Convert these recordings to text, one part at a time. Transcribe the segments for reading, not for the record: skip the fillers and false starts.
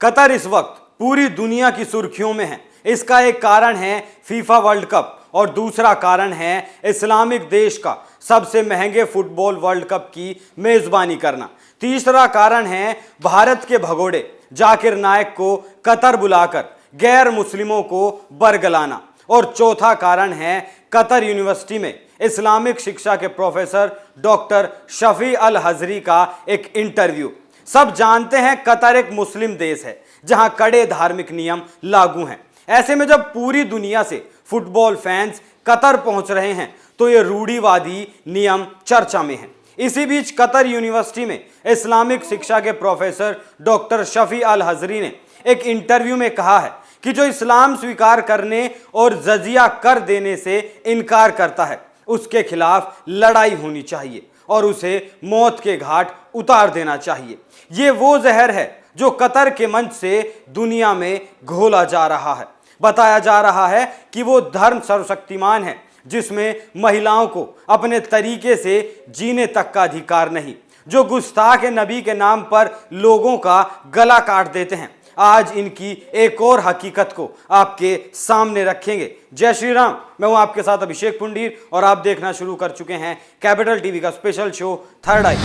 Qatar इस वक्त पूरी दुनिया की सुर्खियों में है। इसका एक कारण है फीफा वर्ल्ड कप और दूसरा कारण है इस्लामिक देश का सबसे महंगे फुटबॉल वर्ल्ड कप की मेजबानी करना। तीसरा कारण है भारत के भगोड़े जाकिर नाइक को कतर बुलाकर गैर मुस्लिमों को बरगलाना। और चौथा कारण है कतर यूनिवर्सिटी में इस्लामिक शिक्षा के प्रोफेसर डॉक्टर शफी अल हजरी का एक इंटरव्यू। सब जानते हैं कतर एक मुस्लिम देश है जहां कड़े धार्मिक नियम लागू हैं। ऐसे में जब पूरी दुनिया से फुटबॉल फैंस कतर पहुंच रहे हैं तो ये रूढ़िवादी नियम चर्चा में हैं। इसी बीच कतर यूनिवर्सिटी में इस्लामिक शिक्षा के प्रोफेसर डॉक्टर शफी अल हजरी ने एक इंटरव्यू में कहा है कि जो इस्लाम स्वीकार करने और जजिया कर देने से इनकार करता है उसके खिलाफ लड़ाई होनी चाहिए और उसे मौत के घाट उतार देना चाहिए। ये वो जहर है जो कतर के मंच से दुनिया में घोला जा रहा है। बताया जा रहा है कि वो धर्म सर्वशक्तिमान है जिसमें महिलाओं को अपने तरीके से जीने तक का अधिकार नहीं, जो गुस्ताख नबी के नाम पर लोगों का गला काट देते हैं। आज इनकी एक और हकीकत को आपके सामने रखेंगे। जय श्री राम, मैं हूं आपके साथ अभिषेक पुंडीर और आप देखना शुरू कर चुके हैं कैपिटल टीवी का स्पेशल शो थर्ड आई।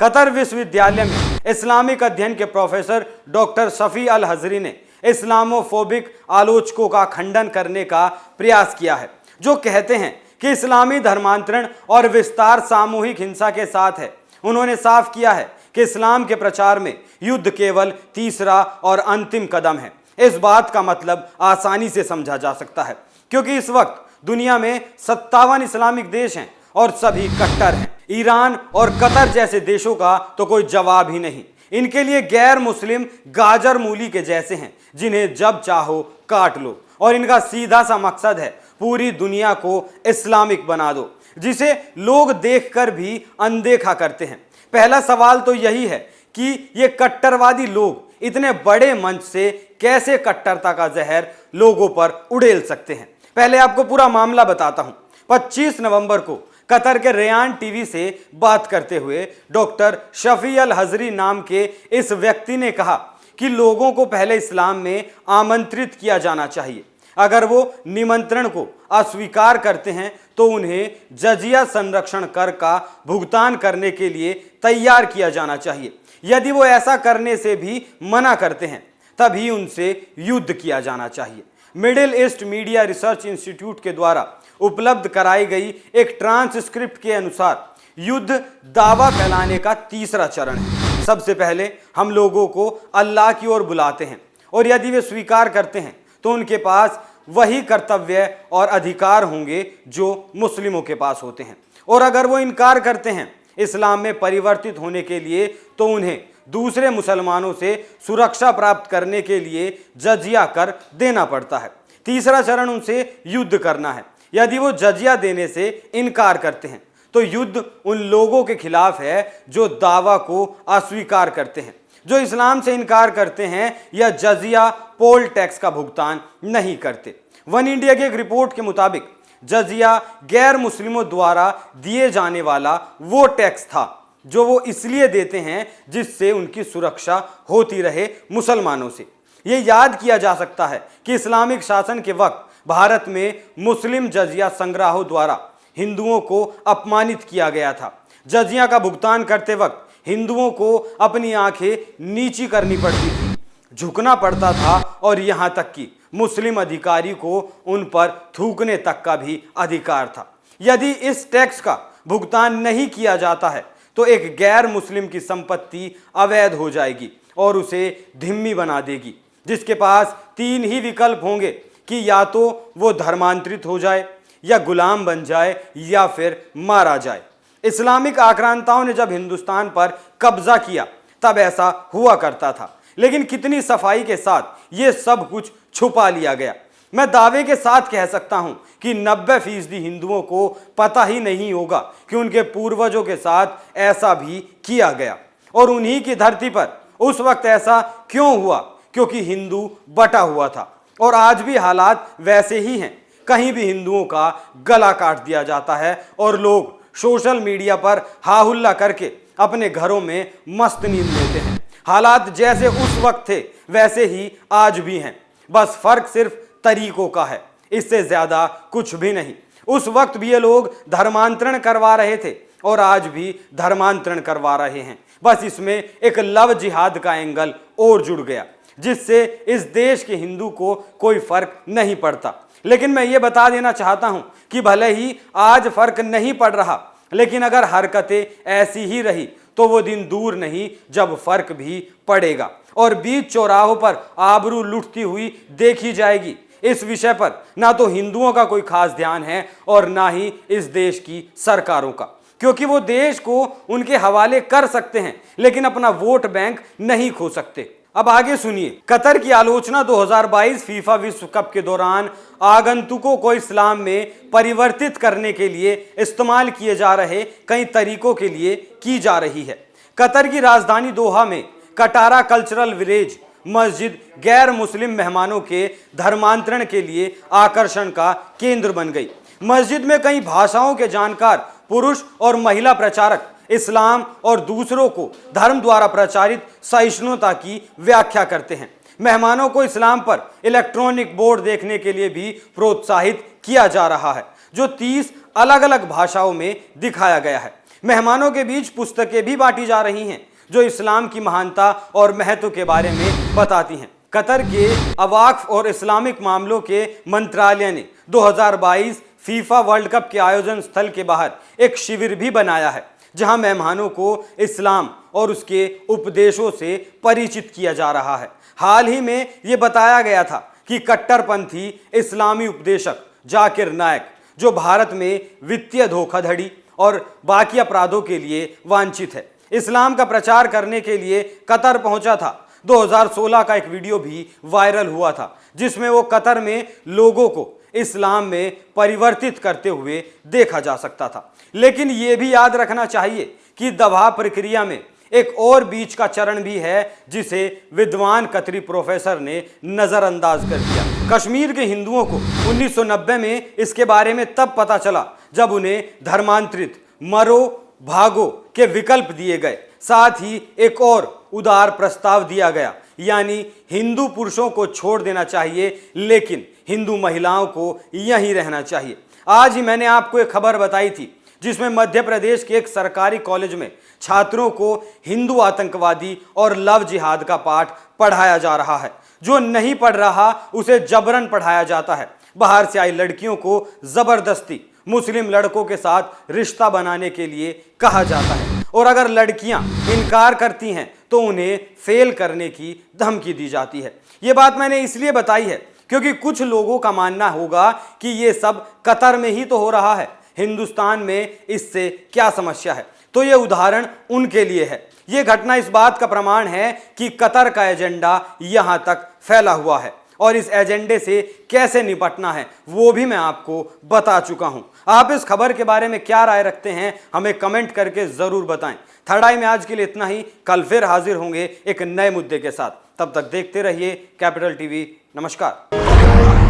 कतर विश्वविद्यालय में इस्लामिक अध्ययन के प्रोफेसर डॉक्टर शफी अल हजरी ने इस्लामोफोबिक आलोचकों का खंडन करने का प्रयास किया है जो कहते हैं कि इस्लामी धर्मांतरण और विस्तार सामूहिक हिंसा के साथ है। उन्होंने साफ किया है कि इस्लाम के प्रचार में युद्ध केवल तीसरा और अंतिम कदम है। इस बात का मतलब आसानी से समझा जा सकता है क्योंकि इस वक्त दुनिया में 57 इस्लामिक देश हैं और सभी कट्टर हैं। ईरान और कतर जैसे देशों का तो कोई जवाब ही नहीं। इनके लिए गैर मुस्लिम गाजर मूली के जैसे हैं जिन्हें जब चाहो काट लो और इनका सीधा सा मकसद है पूरी दुनिया को इस्लामिक बना दो जिसे लोग देखकर भी अनदेखा करते हैं। पहला सवाल तो यही है कि ये कट्टरवादी लोग इतने बड़े मंच से कैसे कट्टरता का जहर लोगों पर उड़ेल सकते हैं। पहले आपको पूरा मामला बताता हूं। 25 नवंबर को कतर के रेयान टीवी से बात करते हुए डॉक्टर शफी अल हजरी नाम के इस व्यक्ति ने कहा कि लोगों को पहले इस्लाम में आमंत्रित किया जाना चाहिए। अगर वो निमंत्रण को अस्वीकार करते हैं तो उन्हें जजिया संरक्षण कर का भुगतान करने के लिए तैयार किया जाना चाहिए। यदि वो ऐसा करने से भी मना करते हैं तभी उनसे युद्ध किया जाना चाहिए। Middle east media research institute के द्वारा उपलब्ध कराई गई एक ट्रांसक्रिप्ट के अनुसार युद्ध दावा फैलाने का तीसरा चरण है। सबसे पहले हम लोगों को अल्लाह की ओर बुलाते हैं और यदि वे स्वीकार करते हैं तो उनके पास वही कर्तव्य और अधिकार होंगे जो मुस्लिमों के पास होते हैं। और अगर वो इनकार करते हैं इस्लाम में परिवर्तित होने के लिए तो उन्हें दूसरे मुसलमानों से सुरक्षा प्राप्त करने के लिए जजिया कर देना पड़ता है। तीसरा चरण उनसे युद्ध करना है। यदि वो जजिया देने से इनकार करते हैं तो युद्ध उन लोगों के खिलाफ है जो दावा को अस्वीकार करते हैं, जो इस्लाम से इनकार करते हैं या जजिया पोल टैक्स का भुगतान नहीं करते। वन इंडिया की एक रिपोर्ट के मुताबिक जजिया गैर मुस्लिमों द्वारा दिए जाने वाला वो टैक्स था जो वो इसलिए देते हैं जिससे उनकी सुरक्षा होती रहे मुसलमानों से। ये याद किया जा सकता है कि इस्लामिक शासन के वक्त भारत में मुस्लिम जजिया संग्राहों द्वारा हिंदुओं को अपमानित किया गया था। जजिया का भुगतान करते वक्त हिंदुओं को अपनी आंखें नीची करनी पड़ती थी, झुकना पड़ता था और यहां तक कि मुस्लिम अधिकारी को उन पर थूकने तक का भी अधिकार था। यदि इस टैक्स का भुगतान नहीं किया जाता है तो एक गैर मुस्लिम की संपत्ति अवैध हो जाएगी और उसे धिम्मी बना देगी, जिसके पास 3 ही विकल्प होंगे कि या तो वो धर्मांतरित हो जाए या गुलाम बन जाए या फिर मारा जाए। इस्लामिक आक्रांताओं ने जब हिंदुस्तान पर कब्जा किया तब ऐसा हुआ करता था, लेकिन कितनी सफाई के साथ ये सब कुछ छुपा लिया गया। मैं दावे के साथ कह सकता हूं कि 90% हिंदुओं को पता ही नहीं होगा कि उनके पूर्वजों के साथ ऐसा भी किया गया और उन्हीं की धरती पर उस वक्त ऐसा क्यों हुआ, क्योंकि हिंदू बटा हुआ था। और आज भी हालात वैसे ही हैं। कहीं भी हिंदुओं का गला काट दिया जाता है और लोग सोशल मीडिया पर हा हुल्ला करके अपने घरों में मस्त नींद लेते हैं। हालात जैसे उस वक्त थे वैसे ही आज भी हैं, बस फर्क सिर्फ तरीकों का है, इससे ज्यादा कुछ भी नहीं। उस वक्त भी ये लोग धर्मांतरण करवा रहे थे और आज भी धर्मांतरण करवा रहे हैं, बस इसमें एक लव जिहाद का एंगल और जुड़ गया, जिससे इस देश के हिंदू को कोई फर्क नहीं पड़ता। लेकिन मैं ये बता देना चाहता हूं कि भले ही आज फर्क नहीं पड़ रहा, लेकिन अगर हरकतें ऐसी ही रही तो वो दिन दूर नहीं जब फर्क भी पड़ेगा और बीच चौराहों पर आबरू लुटती हुई देखी जाएगी। इस विषय पर ना तो हिंदुओं का कोई खास ध्यान है और ना ही इस देश की सरकारों का, क्योंकि वो देश को उनके हवाले कर सकते हैं लेकिन अपना वोट बैंक नहीं खो सकते। अब आगे सुनिए। कतर की आलोचना 2022 फीफा विश्व कप के दौरान आगंतुकों को इस्लाम में परिवर्तित करने के लिए इस्तेमाल किए जा रहे कई तरीकों के लिए की जा रही है। कतर की राजधानी दोहा में कटारा कल्चरल विलेज मस्जिद गैर मुस्लिम मेहमानों के धर्मांतरण के लिए आकर्षण का केंद्र बन गई। मस्जिद में कई भाषाओं के जानकार पुरुष और महिला प्रचारक इस्लाम और दूसरों को धर्म द्वारा प्रचारित सहिष्णुता की व्याख्या करते हैं। मेहमानों को इस्लाम पर इलेक्ट्रॉनिक बोर्ड देखने के लिए भी प्रोत्साहित किया जा रहा है, जो 30 अलग अलग भाषाओं में दिखाया गया है। मेहमानों के बीच पुस्तकें भी बांटी जा रही हैं जो इस्लाम की महानता और महत्व के बारे में बताती हैं। कतर के अवाक्फ और इस्लामिक मामलों के मंत्रालय ने 2022 फीफा वर्ल्ड कप के आयोजन स्थल के बाहर एक शिविर भी बनाया है, जहां मेहमानों को इस्लाम और उसके उपदेशों से परिचित किया जा रहा है। हाल ही में यह बताया गया था कि कट्टरपंथी इस्लामी उपदेशक जाकिर नायक, जो भारत में वित्तीय धोखाधड़ी और बाकी अपराधों के लिए वांछित है, इस्लाम का प्रचार करने के लिए कतर पहुंचा था। 2016 का एक वीडियो भी वायरल हुआ था जिसमें वो कतर में लोगों को इस्लाम में परिवर्तित करते हुए देखा जा सकता था। लेकिन ये भी याद रखना चाहिए कि दबाव प्रक्रिया में एक और बीच का चरण भी है जिसे विद्वान कतरी प्रोफेसर ने नजरअंदाज कर दिया। कश्मीर के हिंदुओं को 1990 में इसके बारे में तब पता चला जब उन्हें धर्मांतरित, मरो भागो के विकल्प दिए गए। साथ ही एक और उदार प्रस्ताव दिया गया, यानी हिंदू पुरुषों को छोड़ देना चाहिए लेकिन हिंदू महिलाओं को यहीं रहना चाहिए। आज ही मैंने आपको एक खबर बताई थी जिसमें मध्य प्रदेश के एक सरकारी कॉलेज में छात्रों को हिंदू आतंकवादी और लव जिहाद का पाठ पढ़ाया जा रहा है। जो नहीं पढ़ रहा उसे जबरन पढ़ाया जाता है। बाहर से आई लड़कियों को जबरदस्ती मुस्लिम लड़कों के साथ रिश्ता बनाने के लिए कहा जाता है और अगर लड़कियां इनकार करती हैं तो उन्हें फेल करने की धमकी दी जाती है। ये बात मैंने इसलिए बताई है क्योंकि कुछ लोगों का मानना होगा कि ये सब कतर में ही तो हो रहा है, हिंदुस्तान में इससे क्या समस्या है। तो ये उदाहरण उनके लिए है। ये घटना इस बात का प्रमाण है कि कतर का एजेंडा यहां तक फैला हुआ है और इस एजेंडे से कैसे निपटना है वो भी मैं आपको बता चुका हूं। आप इस खबर के बारे में क्या राय रखते हैं हमें कमेंट करके जरूर बताएं। थर्ड आई में आज के लिए इतना ही। कल फिर हाजिर होंगे एक नए मुद्दे के साथ। तब तक देखते रहिए कैपिटल टीवी। नमस्कार।